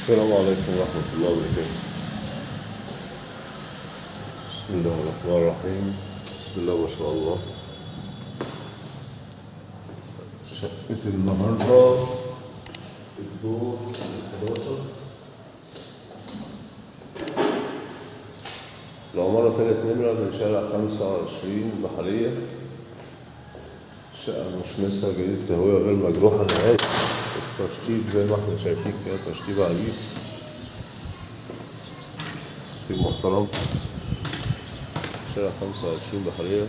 السلام عليكم ورحمة الله وبركاته. بسم الله الرحمن الرحيم. بسم الله ما شاء الله. شقة النهاردة الدور 11. العمارة ثالث نمرة من شارع 25 بحرية. شقة مشمسة جديد التهوية غير مجروحة نهائي. التشطيب زي ما احنا شايفين كده تشطيب عريس، تشطيب محترم. شارع 25 بحرية.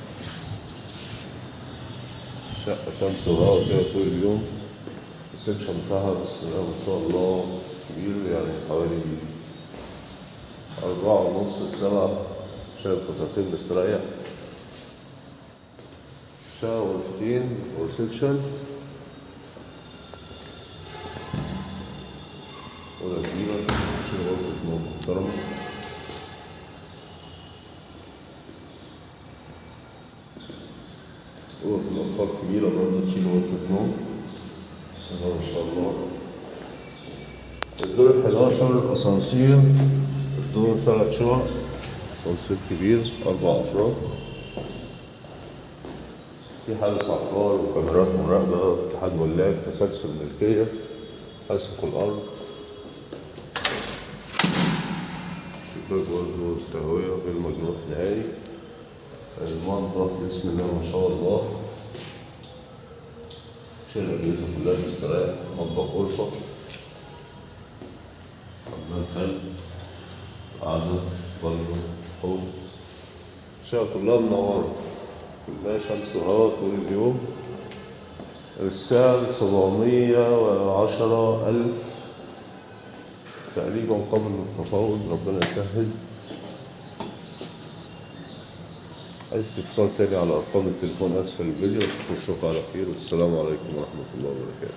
الشقة شمس وهواء كده طول اليوم. السكشن بتاعها بسم الله ما شاء الله كبير، يعني حوالي 4.5 ل7. شايل قطعتين مستريح. شقة غرفتين وريسبشن. أوضة كبيرة تشيل غرفة نوم محترمة. أوضة الأطفال كبيرة برضه تشيل غرفة نوم. بسم الله ما شاء الله. الدور 11 أسانسير. الدور 3 شقق. أسانسير كبير 4 أفراد. في حارس عقار وكاميرات مراقبة، اتحاد ملاك، تسلسل ملكية، حاسب الأرض. شباك برضه التهوية غير مجروح نهائي. المنطقة بسم الله ما شاء الله. شيل الأجهزة كلها مستريح. مطبخ غرفة، حمام حلو، قعدة، بانيو، حوض. الشقة كلها منورة، كلها شمس وهواء طول اليوم. السعر 710,000 تقريبا قبل التفاوض، ربنا يسهل. أي استفسار تاني على أرقام التليفون أسفل الفيديو. أشوفكم على خير، والسلام عليكم ورحمة الله وبركاته.